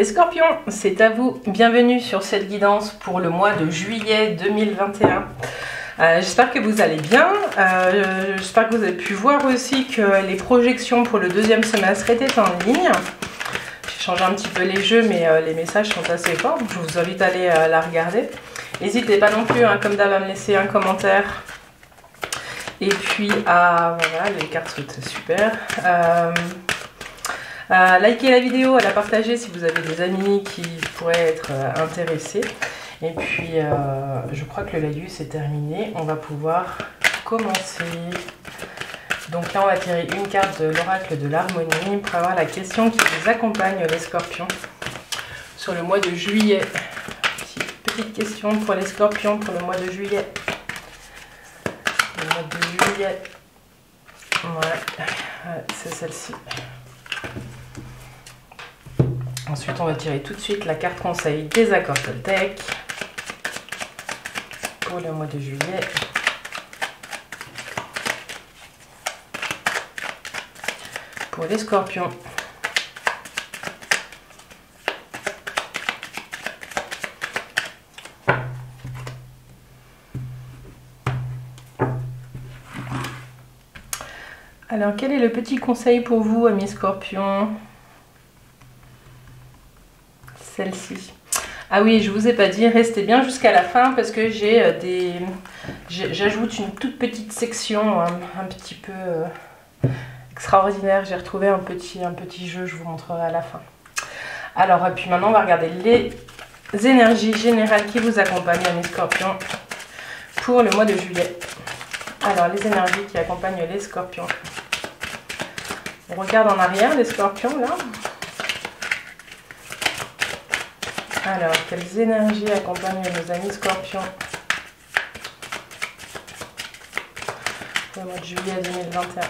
Les scorpions, c'est à vous. Bienvenue sur cette guidance pour le mois de juillet 2021. J'espère que vous allez bien. J'espère que vous avez pu voir aussi que les projections pour le deuxième semestre étaient en ligne. J'ai changé un petit peu les jeux, mais les messages sont assez forts. Donc je vous invite à aller la regarder. N'hésitez pas non plus, comme d'hab, à me laisser un commentaire. Et puis, voilà, les cartes sont super. Likez la vidéo, à la partager si vous avez des amis qui pourraient être intéressés. Et puis, je crois que le laïus est terminé. On va pouvoir commencer. Donc là, on va tirer une carte de l'oracle de l'harmonie pour avoir la question qui vous accompagne, les scorpions, sur le mois de juillet. Petite question pour les scorpions pour le mois de juillet. Le mois de juillet. Ouais, c'est celle-ci. Ensuite, on va tirer tout de suite la carte conseil des accords Toltec pour le mois de juillet. Pour les scorpions. Alors, quel est le petit conseil pour vous, amis scorpions? Celle-ci. Ah oui, je vous ai pas dit, restez bien jusqu'à la fin parce que j'ajoute une toute petite section un petit peu extraordinaire. J'ai retrouvé un petit jeu, je vous montrerai à la fin. Alors, puis maintenant, on va regarder les énergies générales qui vous accompagnent, amis scorpions, pour le mois de juillet. Alors, les énergies qui accompagnent les scorpions. On regarde en arrière, les scorpions, là. Alors, quelles énergies accompagnent nos amis scorpions pour le mois de juillet 2021?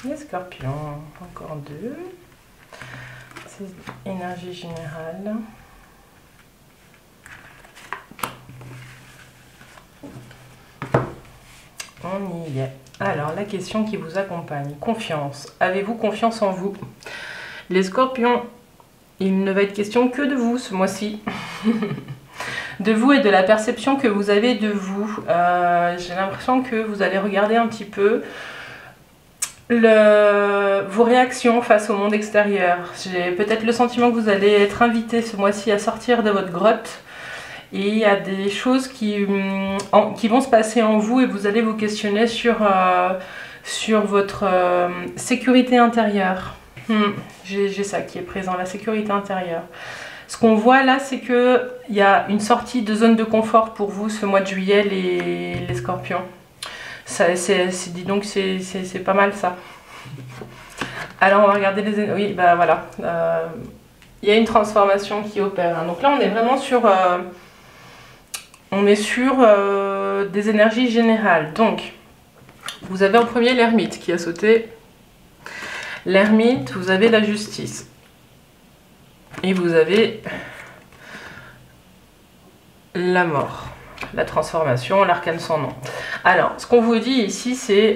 Les scorpions, encore deux. C'est énergie générale. On y est. Alors, la question qui vous accompagne. Confiance. Avez-vous confiance en vous? Les scorpions, il ne va être question que de vous ce mois-ci. De vous et de la perception que vous avez de vous. J'ai l'impression que vous allez regarder un petit peu vos réactions face au monde extérieur. J'ai peut-être le sentiment que vous allez être invité ce mois-ci à sortir de votre grotte. Et il y a des choses qui vont se passer en vous et vous allez vous questionner sur votre sécurité intérieure. J'ai ça qui est présent, la sécurité intérieure. Ce qu'on voit là, c'est qu'il y a une sortie de zone de confort pour vous ce mois de juillet, les scorpions. Dis donc, c'est pas mal ça. Alors on va regarder les... Oui, bah voilà. Il y a une transformation qui opère. Donc là, on est vraiment sur... On est sur des énergies générales. Donc, vous avez en premier l'ermite qui a sauté. L'ermite, vous avez la justice. Et vous avez la mort, la transformation, l'arcane sans nom. Alors, ce qu'on vous dit ici, c'est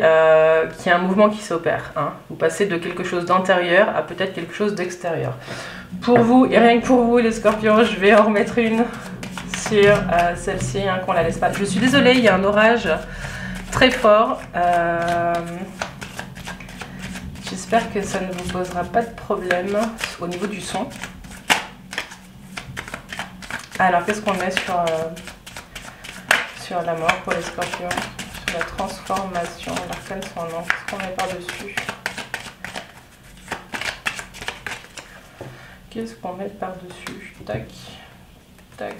qu'il y a un mouvement qui s'opère. Vous passez de quelque chose d'intérieur à peut-être quelque chose d'extérieur. Pour vous, et rien que pour vous, les scorpions, je vais en remettre une sur celle-ci, qu'on la laisse pas. Je suis désolée, il y a un orage très fort. J'espère que ça ne vous posera pas de problème au niveau du son. Alors, qu'est-ce qu'on met sur la mort pour les scorpions? Sur la transformation, l'arcane sans nom. Qu'est-ce qu'on met par-dessus? Qu'est-ce qu'on met par-dessus? Tac, tac.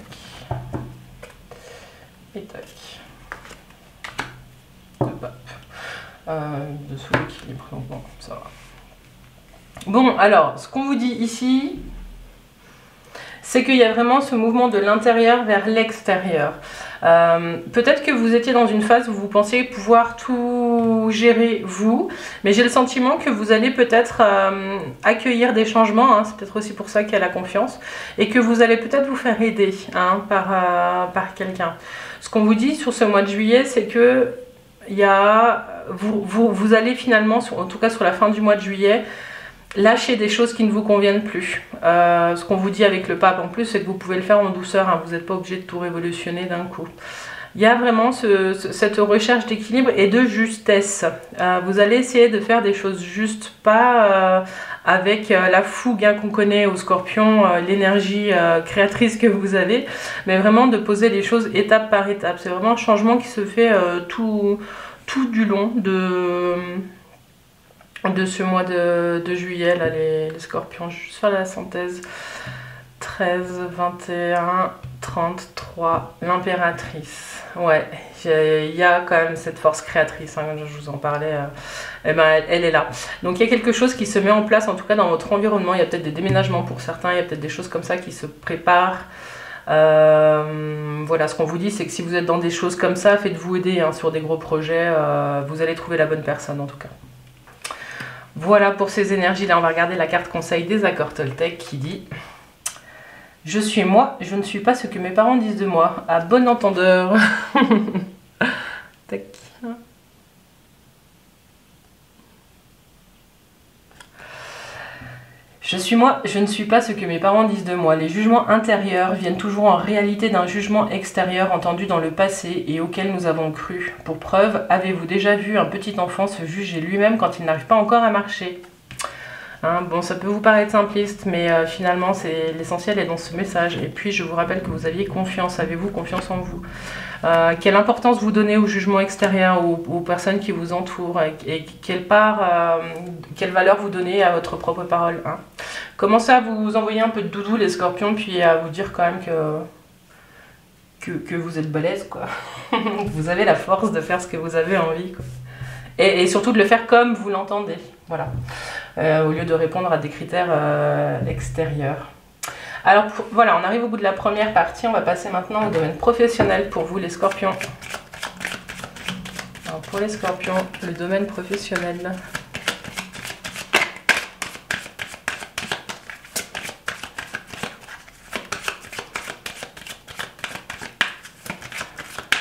Et tac. Hop, hop. Dessous l'équilibre, donc bon, ça va. Bon, alors, ce qu'on vous dit ici, c'est qu'il y a vraiment ce mouvement de l'intérieur vers l'extérieur. Peut-être que vous étiez dans une phase où vous pensiez pouvoir tout vous gérez vous, mais j'ai le sentiment que vous allez peut-être accueillir des changements, hein, c'est peut-être aussi pour ça qu'il y a la confiance, et que vous allez peut-être vous faire aider hein, par quelqu'un. Ce qu'on vous dit sur ce mois de juillet, c'est que vous allez finalement, en tout cas sur la fin du mois de juillet, lâcher des choses qui ne vous conviennent plus. Ce qu'on vous dit avec le pape en plus, c'est que vous pouvez le faire en douceur, hein, vous n'êtes pas obligé de tout révolutionner d'un coup. Il y a vraiment cette recherche d'équilibre et de justesse. Vous allez essayer de faire des choses justes, pas avec la fougue hein, qu'on connaît au Scorpion, l'énergie créatrice que vous avez, mais vraiment de poser les choses étape par étape. C'est vraiment un changement qui se fait tout du long de ce mois de juillet, là, les Scorpions. Je vais juste faire la synthèse. 13, 21, 33, l'impératrice. Ouais, il y a quand même cette force créatrice, hein, je vous en parlais, eh ben, elle est là. Donc il y a quelque chose qui se met en place, en tout cas dans votre environnement. Il y a peut-être des déménagements pour certains, il y a peut-être des choses comme ça qui se préparent. Voilà, ce qu'on vous dit, c'est que si vous êtes dans des choses comme ça, faites-vous aider hein, sur des gros projets, vous allez trouver la bonne personne en tout cas. Voilà pour ces énergies-là, on va regarder la carte conseil des accords Toltec qui dit « Je suis moi, je ne suis pas ce que mes parents disent de moi. À bon entendeur. » Tac. Je suis moi, je ne suis pas ce que mes parents disent de moi. Les jugements intérieurs viennent toujours en réalité d'un jugement extérieur entendu dans le passé et auquel nous avons cru. Pour preuve, avez-vous déjà vu un petit enfant se juger lui-même quand il n'arrive pas encore à marcher? Hein, bon, ça peut vous paraître simpliste, mais finalement, c'est l'essentiel est dans ce message. Et puis, je vous rappelle que vous aviez confiance. Avez-vous confiance en vous? Quelle importance vous donnez au jugement extérieur, aux personnes qui vous entourent, et quelle valeur vous donnez à votre propre parole, hein. Commencez à vous envoyer un peu de doudou, les Scorpions, puis à vous dire quand même que vous êtes balèze, quoi. Vous avez la force de faire ce que vous avez envie, quoi. Et surtout de le faire comme vous l'entendez, voilà. Au lieu de répondre à des critères extérieurs. Alors voilà, on arrive au bout de la première partie, on va passer maintenant au domaine professionnel pour vous les Scorpions. Alors pour les Scorpions, le domaine professionnel.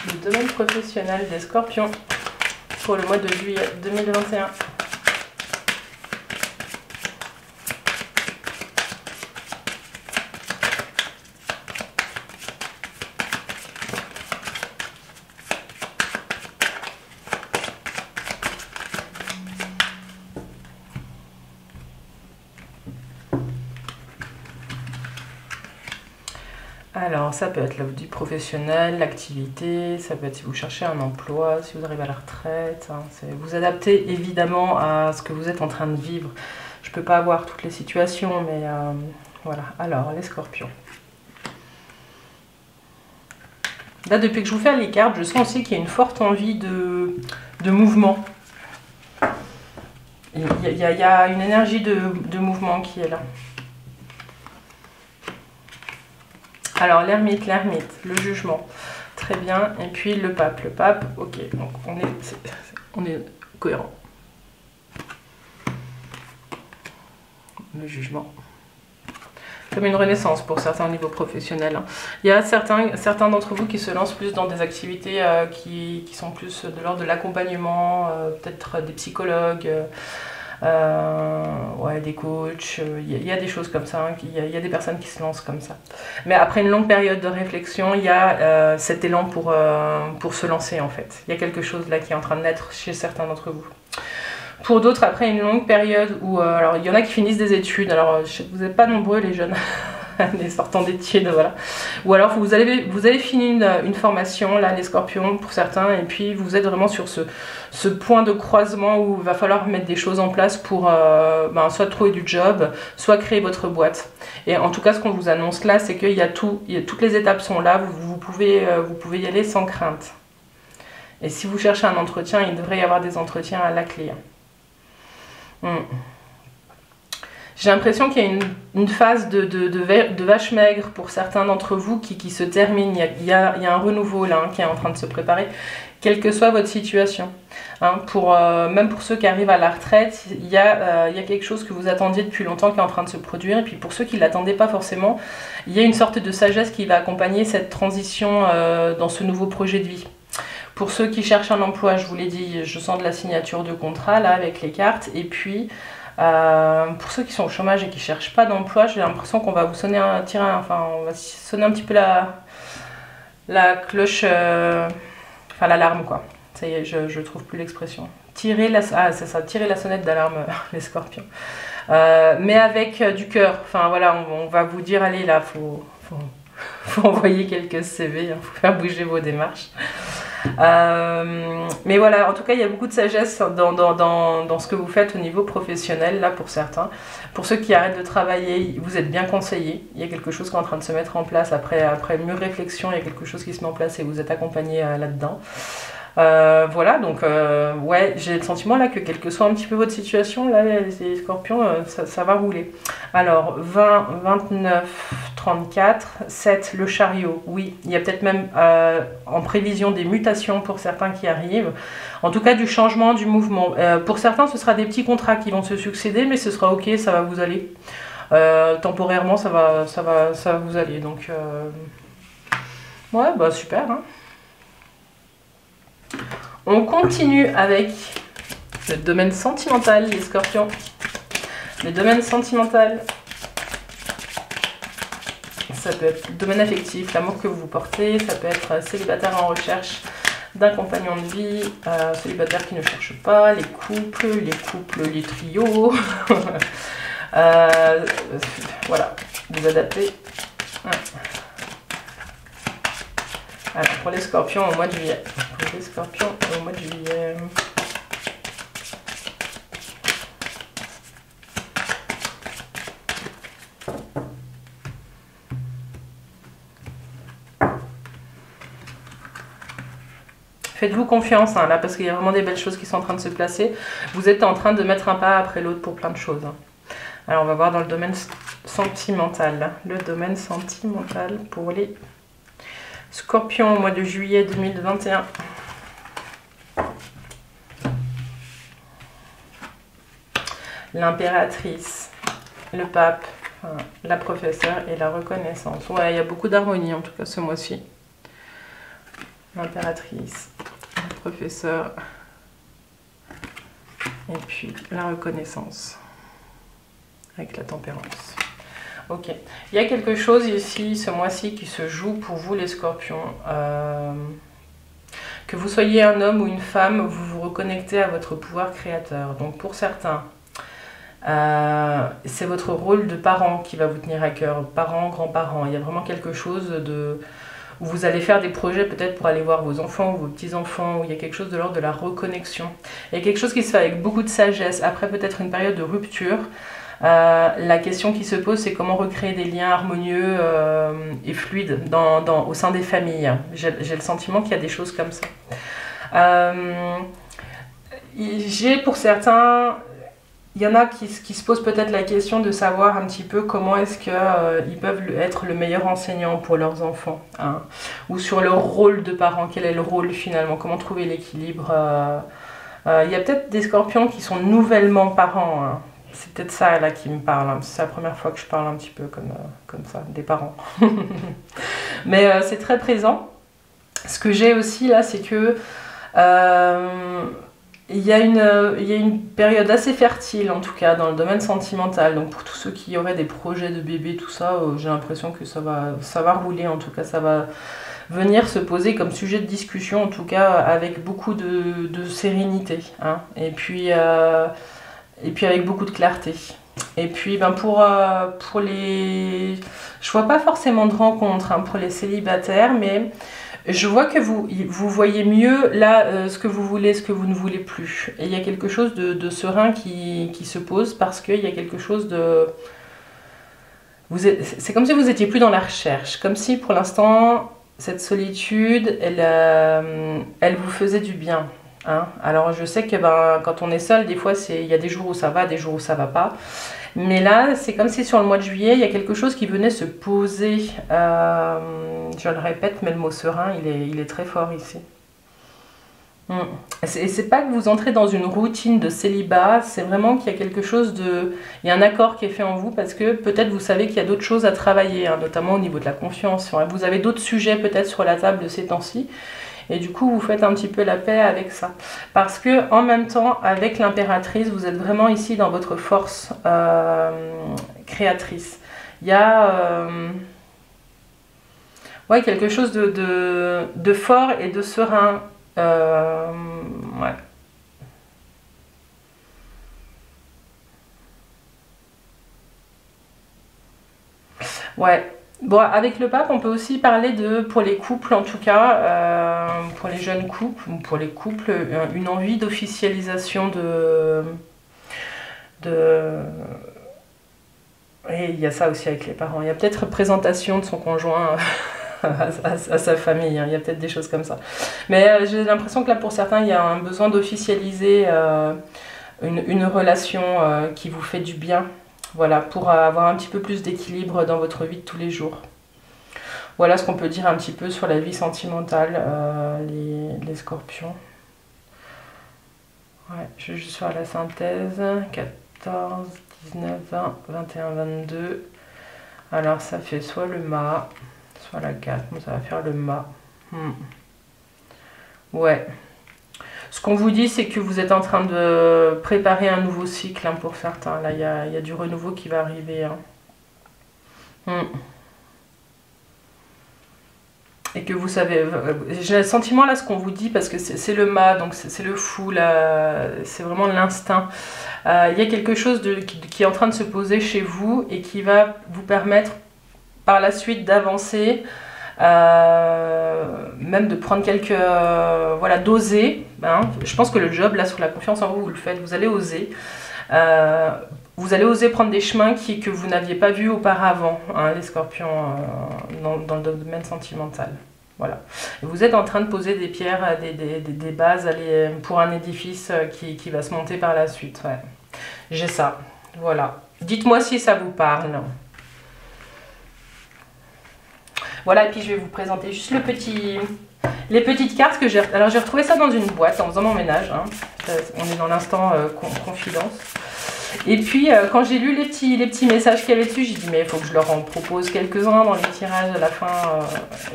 Le domaine professionnel des Scorpions pour le mois de juillet 2021. Alors, ça peut être la vie professionnelle, l'activité, ça peut être si vous cherchez un emploi, si vous arrivez à la retraite. Hein, vous adaptez évidemment à ce que vous êtes en train de vivre. Je ne peux pas avoir toutes les situations, mais voilà. Alors, les Scorpions. Là, depuis que je vous fais les cartes, je sens aussi qu'il y a une forte envie de mouvement. Il y a une énergie de mouvement qui est là. Alors, l'ermite, le jugement, très bien. Et puis le pape, ok, donc on est cohérent. Le jugement. Comme une renaissance pour certains au niveau professionnel. Hein. Il y a certains d'entre vous qui se lancent plus dans des activités qui sont plus de l'ordre de l'accompagnement, peut-être des psychologues. Ouais, des coachs, il y a des choses comme ça, hein, il y a des personnes qui se lancent comme ça. Mais après une longue période de réflexion, il y a cet élan pour se lancer en fait. Il y a quelque chose là qui est en train de naître chez certains d'entre vous. Pour d'autres, après une longue période où... alors il y en a qui finissent des études, alors vous n'êtes pas nombreux les jeunes, les sortants d'études, voilà. Ou alors vous avez fini une formation, là les Scorpions pour certains, et puis vous êtes vraiment sur ce point de croisement où il va falloir mettre des choses en place pour soit trouver du job, soit créer votre boîte. Et en tout cas, ce qu'on vous annonce là, c'est qu'il y a toutes les étapes sont là, vous pouvez y aller sans crainte. Et si vous cherchez un entretien, il devrait y avoir des entretiens à la clé. J'ai l'impression qu'il y a une phase de vache maigre pour certains d'entre vous qui se termine. Il y a un renouveau là qui est en train de se préparer. quelle que soit votre situation. Hein, même pour ceux qui arrivent à la retraite, il y a quelque chose que vous attendiez depuis longtemps qui est en train de se produire. Et puis pour ceux qui ne l'attendaient pas forcément, il y a une sorte de sagesse qui va accompagner cette transition dans ce nouveau projet de vie. Pour ceux qui cherchent un emploi, je vous l'ai dit, je sens de la signature de contrat là avec les cartes. Et puis pour ceux qui sont au chômage et qui ne cherchent pas d'emploi, j'ai l'impression qu'on va vous sonner on va sonner un petit peu la cloche, l'alarme quoi. Ça y est, je trouve plus l'expression. Tirer la sonnette d'alarme, les scorpions. Mais avec du cœur. Enfin voilà, on va vous dire, allez là, faut envoyer quelques CV, faut faire bouger vos démarches. Mais voilà, en tout cas, il y a beaucoup de sagesse dans ce que vous faites au niveau professionnel, là pour certains. Pour ceux qui arrêtent de travailler, vous êtes bien conseillés. Il y a quelque chose qui est en train de se mettre en place. Après mûre réflexion, il y a quelque chose qui se met en place et vous êtes accompagné là-dedans. Voilà, donc ouais, j'ai le sentiment là que quelle que soit un petit peu votre situation, là les scorpions, ça va rouler. Alors 20, 29, 34, 7, le chariot, oui, il y a peut-être même en prévision des mutations pour certains qui arrivent, en tout cas du changement, du mouvement. Pour certains ce sera des petits contrats qui vont se succéder, mais ce sera ok, ça va vous aller. Temporairement ça va vous aller, donc ouais, bah super, hein. On continue avec le domaine sentimental, les scorpions. Le domaine sentimental, ça peut être le domaine affectif, l'amour que vous portez, ça peut être célibataire en recherche d'un compagnon de vie, célibataire qui ne cherche pas, les couples, les trios. Voilà, vous adaptez. Alors pour les scorpions au mois de juillet. Pour les scorpions au mois de juillet. Faites-vous confiance hein, là parce qu'il y a vraiment des belles choses qui sont en train de se placer. Vous êtes en train de mettre un pas après l'autre pour plein de choses. Hein. Alors on va voir dans le domaine sentimental. Le domaine sentimental pour les Scorpion au mois de juillet 2021. L'impératrice, le pape, la professeure et la reconnaissance. Ouais, il y a beaucoup d'harmonie en tout cas ce mois-ci. L'impératrice, le professeur et puis la reconnaissance avec la tempérance. Ok, il y a quelque chose ici, ce mois-ci, qui se joue pour vous les scorpions. Que vous soyez un homme ou une femme, vous vous reconnectez à votre pouvoir créateur. Donc pour certains, c'est votre rôle de parent qui va vous tenir à cœur. Parents, grands-parents, il y a vraiment quelque chose de... où vous allez faire des projets peut-être pour aller voir vos enfants ou vos petits-enfants, où il y a quelque chose de l'ordre de la reconnexion. Il y a quelque chose qui se fait avec beaucoup de sagesse, après peut-être une période de rupture. La question qui se pose, c'est comment recréer des liens harmonieux et fluides au sein des familles. J'ai le sentiment qu'il y a des choses comme ça. J'ai pour certains, il y en a qui se posent peut-être la question de savoir un petit peu comment est-ce qu'ils peuvent être le meilleur enseignant pour leurs enfants, hein, ou sur leur rôle de parent, quel est le rôle finalement, comment trouver l'équilibre. Il y a peut-être des scorpions qui sont nouvellement parents, hein. C'est peut-être ça là qui me parle, hein. C'est la première fois que je parle un petit peu comme ça, des parents. Mais c'est très présent. Ce que j'ai aussi là, c'est que il y a une période assez fertile en tout cas dans le domaine sentimental. Donc pour tous ceux qui auraient des projets de bébé, tout ça, j'ai l'impression que ça va rouler, en tout cas ça va venir se poser comme sujet de discussion, en tout cas avec beaucoup de sérénité, hein. Et puis avec beaucoup de clarté. Et puis pour les... Je vois pas forcément de rencontres hein, pour les célibataires, mais je vois que vous voyez mieux là ce que vous voulez, ce que vous ne voulez plus. Et il y a quelque chose de serein qui se pose parce qu'il y a quelque chose de... C'est comme si vous étiez plus dans la recherche, comme si pour l'instant cette solitude, elle vous faisait du bien. Hein. Alors je sais que quand on est seul, des fois il y a des jours où ça va, des jours où ça va pas. Mais là, c'est comme si sur le mois de juillet, il y a quelque chose qui venait se poser. Je le répète, mais le mot serein, il est très fort ici. Et c'est pas que vous entrez dans une routine de célibat, c'est vraiment qu'il y a quelque chose de... Il y a un accord qui est fait en vous parce que peut-être vous savez qu'il y a d'autres choses à travailler, hein, notamment au niveau de la confiance. Vous avez d'autres sujets peut-être sur la table de ces temps-ci. Et du coup, vous faites un petit peu la paix avec ça. Parce que en même temps, avec l'impératrice, vous êtes vraiment ici dans votre force créatrice. Il y a ouais, quelque chose de fort et de serein. Ouais. Ouais. Bon, avec le pape, on peut aussi parler de, pour les couples en tout cas, pour les jeunes couples, ou pour les couples, une envie d'officialisation de... Et il y a ça aussi avec les parents. Il y a peut-être présentation de son conjoint à sa famille, hein. Il y a peut-être des choses comme ça. Mais j'ai l'impression que là, pour certains, il y a un besoin d'officialiser une relation qui vous fait du bien. Voilà, pour avoir un petit peu plus d'équilibre dans votre vie de tous les jours. Voilà ce qu'on peut dire un petit peu sur la vie sentimentale, les scorpions. Ouais, je vais juste faire la synthèse. 14, 19, 20, 21, 22. Alors ça fait soit le mât, soit la 4. Bon, ça va faire le mât. Ouais. Ce qu'on vous dit, c'est que vous êtes en train de préparer un nouveau cycle, hein, pour certains. Là, il y a du renouveau qui va arriver. Hein. Et que vous savez... J'ai le sentiment, là, ce qu'on vous dit, parce que c'est le mât, donc c'est le fou, c'est vraiment l'instinct. Il y a quelque chose qui est en train de se poser chez vous et qui va vous permettre, par la suite, d'avancer... même de prendre quelques... voilà, d'oser. Hein. Je pense que le job, là, sur la confiance en vous, vous le faites. Vous allez oser. Vous allez oser prendre des chemins que vous n'aviez pas vus auparavant, hein, les scorpions, dans le domaine sentimental. Voilà. Et vous êtes en train de poser des pierres, des bases pour un édifice qui va se monter par la suite. Ouais. J'ai ça. Voilà. Dites-moi si ça vous parle. Voilà, et puis je vais vous présenter juste les petites cartes que j'ai... Alors j'ai retrouvé ça dans une boîte en faisant mon ménage. Hein. On est dans l'instant confidence. Et puis quand j'ai lu les petits messages qu'il y avait dessus, j'ai dit mais il faut que je leur en propose quelques-uns dans les tirages à la fin.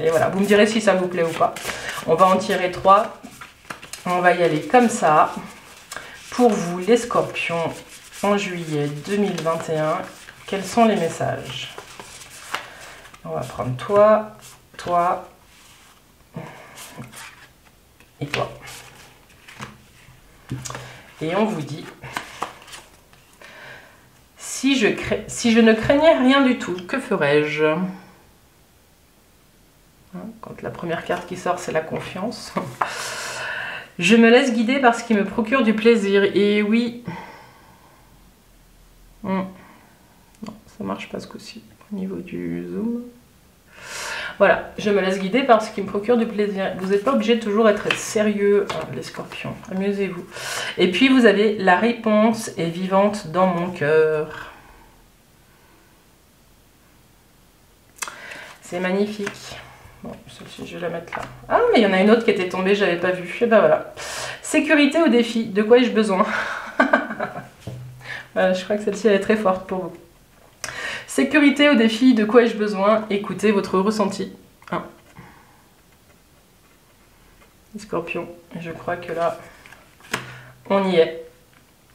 Et voilà, vous me direz si ça vous plaît ou pas. On va en tirer 3. On va y aller comme ça. Pour vous les scorpions, en juillet 2021, quels sont les messages ? On va prendre toi, toi et toi. Et on vous dit, si je ne craignais rien du tout, que ferais-je? Quand la première carte qui sort, c'est la confiance. Je me laisse guider par ce qui me procure du plaisir. Et oui. Non, ça marche pas ce coup-ci. Au niveau du zoom. Voilà, je me laisse guider par ce qui me procure du plaisir. Vous n'êtes pas obligé de toujours être sérieux, hein, les scorpions. Amusez-vous. Et puis vous avez la réponse est vivante dans mon cœur. C'est magnifique. Bon, celle-ci, je vais la mettre là. Ah, mais il y en a une autre qui était tombée, j'avais pas vu. Et ben voilà. Sécurité ou défi, de quoi ai-je besoin? Voilà, je crois que celle-ci, elle est très forte pour vous. Sécurité ou défi, de quoi ai-je besoin? Écoutez votre ressenti. Hein. Scorpion, je crois que là, on y est.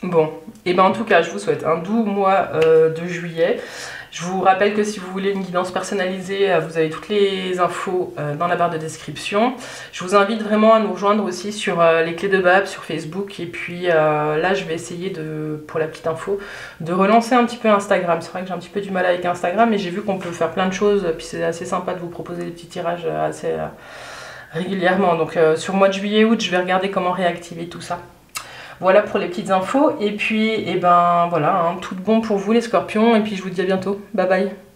Bon, et ben en tout cas, je vous souhaite un doux mois de juillet. Je vous rappelle que si vous voulez une guidance personnalisée, vous avez toutes les infos dans la barre de description. Je vous invite vraiment à nous rejoindre aussi sur les clés de Bab, sur Facebook. Et puis là, je vais essayer, pour la petite info, de relancer un petit peu Instagram. C'est vrai que j'ai un petit peu du mal avec Instagram, mais j'ai vu qu'on peut faire plein de choses. Puis c'est assez sympa de vous proposer des petits tirages assez régulièrement. Donc sur le mois de juillet-août, je vais regarder comment réactiver tout ça. Voilà pour les petites infos. Et puis, et ben voilà, hein, tout bon pour vous les scorpions. Et puis je vous dis à bientôt. Bye bye.